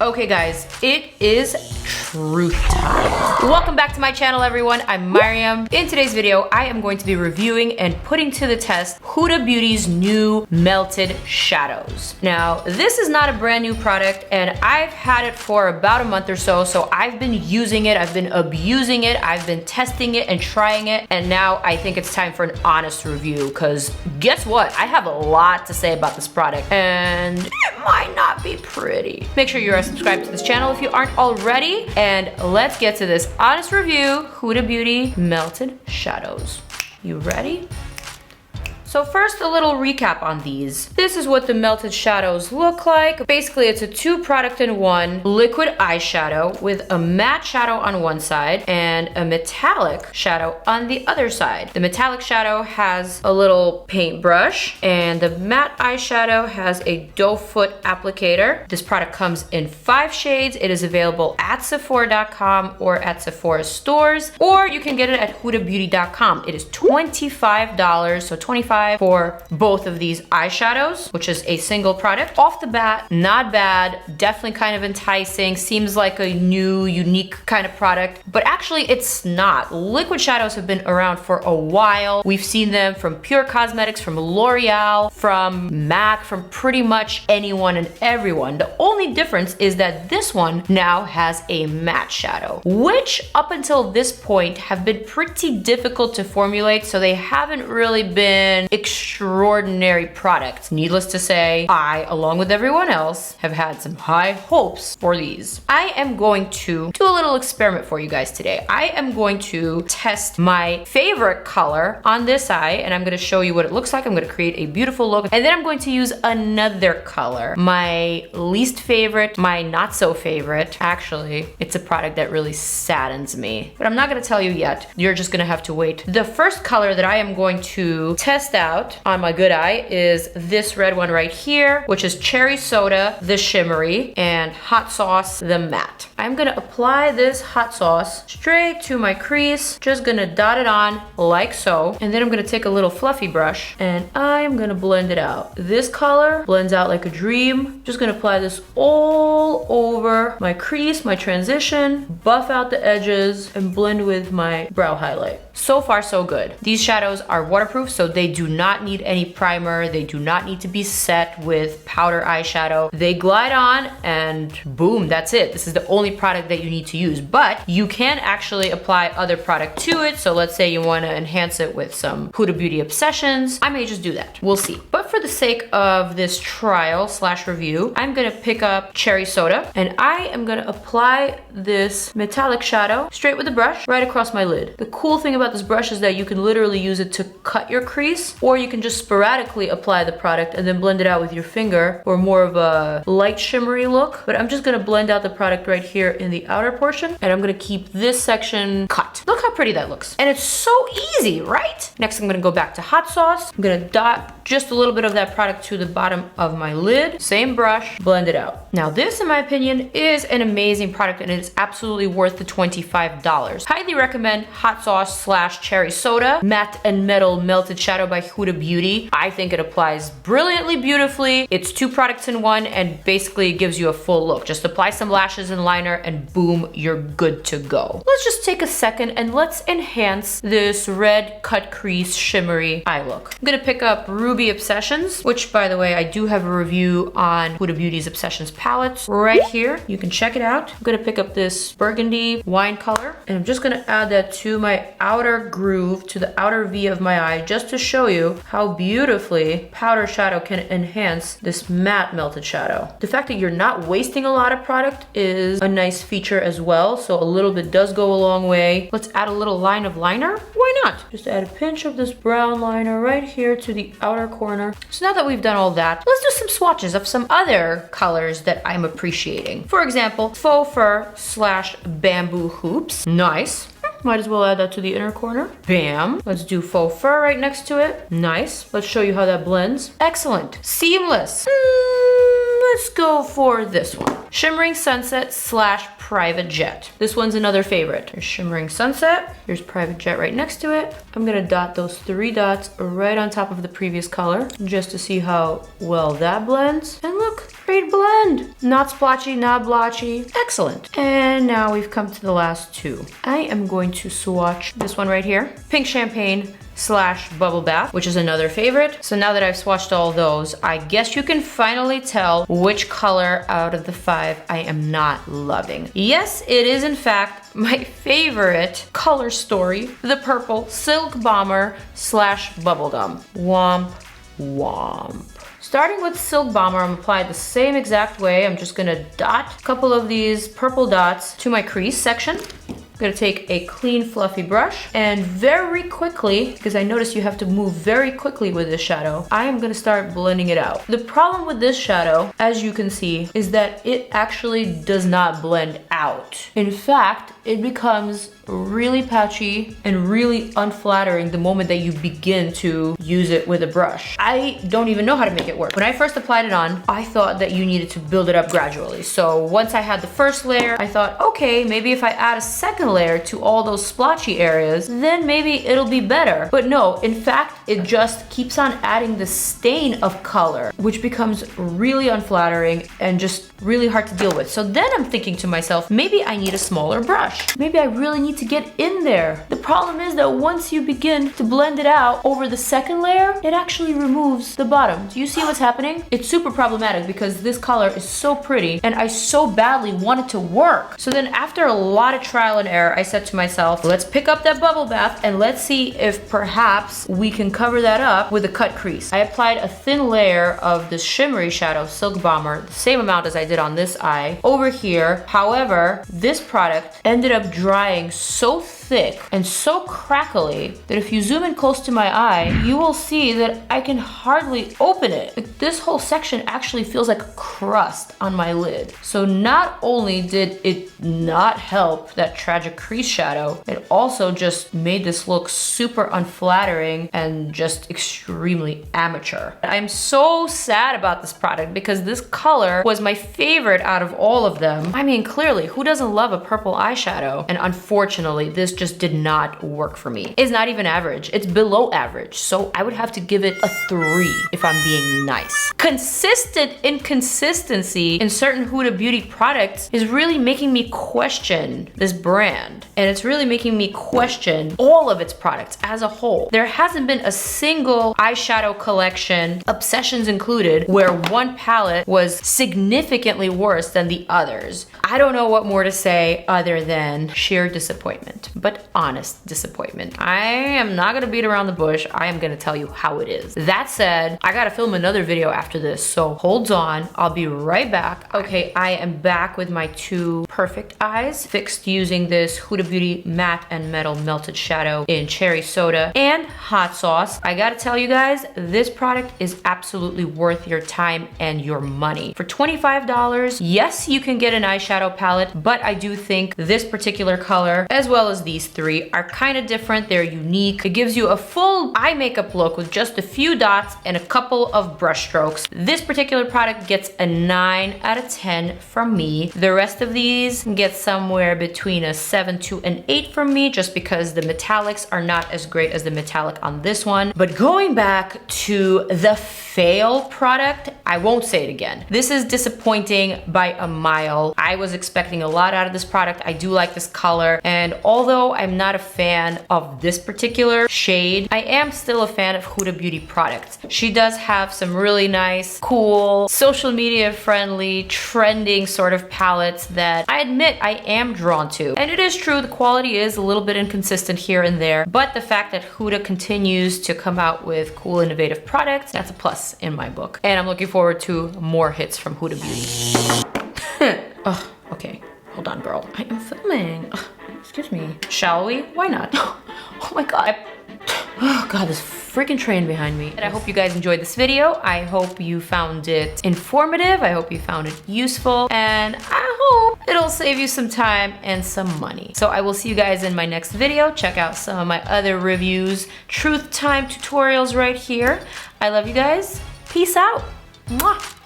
Okay guys, it is truth time. Welcome back to my channel everyone, I'm Maryam. In today's video, I am going to be reviewing and putting to the test Huda Beauty's new melted shadows. Now, this is not a brand new product and I've had it for about a month or so, so I've been using it, I've been abusing it, I've been testing it and trying it, and now I think it's time for an honest review, because guess what? I have a lot to say about this product and it might not be pretty. Make sure you're subscribed to this channel if you aren't already, and let's get to this honest review, Huda Beauty Melted Shadows. You ready? So first, a little recap on these. This is what the melted shadows look like. Basically, it's a 2-product-in-1 liquid eyeshadow with a matte shadow on one side and a metallic shadow on the other side. The metallic shadow has a little paintbrush and the matte eyeshadow has a doe foot applicator. This product comes in 5 shades. It is available at Sephora.com or at Sephora stores, or you can get it at HUDABeauty.com. It is $25, so $25 for both of these eyeshadows, which is a single product. Off the bat, not bad, definitely kind of enticing, seems like a new, unique kind of product, but actually it's not. Liquid shadows have been around for a while. We've seen them from Pure Cosmetics, from L'Oreal, from MAC, from pretty much anyone and everyone. The only difference is that this one now has a matte shadow, which up until this point have been pretty difficult to formulate, so they haven't really been extraordinary products. Needless to say, I, along with everyone else, have had some high hopes for these. I am going to do a little experiment for you guys today. I am going to test my favorite color on this eye, and I'm going to show you what it looks like. I'm going to create a beautiful look, and then I'm going to use another color, my least favorite, my not so favorite. Actually, it's a product that really saddens me, but I'm not going to tell you yet. You're just going to have to wait. The first color that I am going to test out on my good eye is this red one right here, which is Cherry Soda, the shimmery, and Hot Sauce, the matte. I'm gonna apply this hot sauce straight to my crease, just gonna dot it on like so, and then I'm gonna take a little fluffy brush and I'm gonna blend it out. This color blends out like a dream. Just gonna apply this all over my crease, my transition, buff out the edges, and blend with my brow highlight. So far, so good. These shadows are waterproof, so they do not need any primer. They do not need to be set with powder eyeshadow. They glide on and boom, that's it. This is the only product that you need to use, but you can actually apply other product to it. So let's say you want to enhance it with some Huda Beauty Obsessions. I may just do that. We'll see. But for the sake of this trial / review, I'm gonna pick up Cherry Soda and I am gonna apply this metallic shadow straight with the brush right across my lid. The cool thing about this brush is that you can literally use it to cut your crease, or you can just sporadically apply the product and then blend it out with your finger for more of a light shimmery look. But I'm just gonna blend out the product right here in the outer portion, and I'm gonna keep this section cut. Look how pretty that looks. And it's so easy, right? Next, I'm gonna go back to hot sauce. I'm gonna dot just a little bit of that product to the bottom of my lid. Same brush, blend it out. Now this, in my opinion, is an amazing product and it is absolutely worth the $25. Highly recommend Hot Sauce / Cherry Soda Matte and Metal Melted Shadow by Huda Beauty. I think it applies brilliantly, beautifully. It's 2 products in 1 and basically it gives you a full look. Just apply some lashes and liner and boom, you're good to go. Let's just take a second and let's enhance this red cut crease shimmery eye look. I'm gonna pick up Ruby Obsessions, which by the way, I do have a review on Huda Beauty's Obsessions palettes right here. You can check it out. I'm gonna pick up this burgundy wine color and I'm just gonna add that to my outer groove, to the outer V of my eye, just to show you how beautifully powder shadow can enhance this matte melted shadow. The fact that you're not wasting a lot of product is a nice feature as well, so a little bit does go a long way. Let's add a little line of liner. Why not? Just add a pinch of this brown liner right here to the outer corner. So now that we've done all that, let's do some swatches of some other colors that I'm appreciating. For example, Faux Fur / Bamboo Hoops. Nice. Might as well add that to the inner corner. Bam. Let's do Faux Fur right next to it. Nice. Let's show you how that blends. Excellent. Seamless. Let's go for this one. Shimmering Sunset slash Private Jet. This one's another favorite. Here's Shimmering Sunset. Here's Private Jet right next to it. I'm gonna dot those 3 dots right on top of the previous color just to see how well that blends. And look, great blend. Not splotchy, not blotchy. Excellent. And now we've come to the last 2. I am going to swatch this one right here. Pink Champagne slash Bubble Bath, which is another favorite. So now that I've swatched all those, I guess you can finally tell which color out of the 5 I am not loving. Yes, it is in fact my favorite color story, the purple Silk Bomber slash Bubblegum. Womp womp. Starting with Silk Bomber, I'm applied the same exact way. I'm just gonna dot a couple of these purple dots to my crease section. I'm gonna take a clean fluffy brush and very quickly, because I notice you have to move very quickly with this shadow, I am gonna start blending it out. The problem with this shadow, as you can see, is that it actually does not blend out. In fact, it becomes really patchy and really unflattering the moment that you begin to use it with a brush. I don't even know how to make it work. When I first applied it on, I thought that you needed to build it up gradually. So once I had the first layer, I thought, okay, maybe if I add a second layer to all those splotchy areas, then maybe it'll be better. But no, in fact, it just keeps on adding the stain of color, which becomes really unflattering and just really hard to deal with. So then I'm thinking to myself, maybe I need a smaller brush. Maybe I really need to get in there. The problem is that once you begin to blend it out over the second layer, it actually removes the bottom. Do you see what's happening? It's super problematic because this color is so pretty and I so badly want it to work. So then after a lot of trial and error, I said to myself, let's pick up that Bubble Bath and let's see if perhaps we can cover that up with a cut crease. I applied a thin layer of this shimmery shadow, Silk Bomber, the same amount as I did on this eye over here. However, this product ended up drying so thick and so crackly that if you zoom in close to my eye, you will see that I can hardly open it. Like, this whole section actually feels like a crust on my lid. So not only did it not help that tragic crease shadow, it also just made this look super unflattering and just extremely amateur. I'm so sad about this product because this color was my favorite out of all of them. I mean, clearly, who doesn't love a purple eyeshadow? And unfortunately, this just did not work for me. It's not even average, it's below average. So I would have to give it a 3 if I'm being nice. Consistent inconsistency in certain Huda Beauty products is really making me question this brand. And it's really making me question all of its products as a whole. There hasn't been a single eyeshadow collection, Obsessions included, where one palette was significantly worse than the others. I don't know what more to say other than sheer disappointment, but honest disappointment. I am not gonna beat around the bush. I am gonna tell you how it is. That said, I gotta film another video after this, so hold on. I'll be right back. Okay, I am back with my 2 perfect eyes, fixed using this Huda Beauty Matte and Metal Melted Shadow in Cherry Soda and Hot Sauce. I gotta tell you guys, this product is absolutely worth your time and your money. For $25, yes, you can get an eyeshadow palette, but I do think this particular color, as well as these 3, are kind of different. They're unique. It gives you a full eye makeup look with just a few dots and a couple of brush strokes. This particular product gets a 9 out of 10 from me. The rest of these get somewhere between a 7 to an 8 from me, just because the metallics are not as great as the metallic on this one. But going back to the fail product, I won't say it again. This is disappointing by a mile. I was expecting a lot out of this product. I do like this color, and although I'm not a fan of this particular shade, I am still a fan of Huda Beauty products. She does have some really nice, cool, social media friendly, trending sort of palettes that I admit I am drawn to. And it is true, the quality is a little bit inconsistent here and there, but the fact that Huda continues to come out with cool, innovative products, that's a plus in my book. And I'm looking forward to more hits from Huda Beauty. Oh, okay, hold on, girl. I am filming. Excuse me. Shall we? Why not? Oh my God. Oh God, this freaking train behind me. And I hope you guys enjoyed this video. I hope you found it informative. I hope you found it useful. And I hope it'll save you some time and some money. So I will see you guys in my next video. Check out some of my other reviews, truth time tutorials right here. I love you guys. Peace out. Mwah.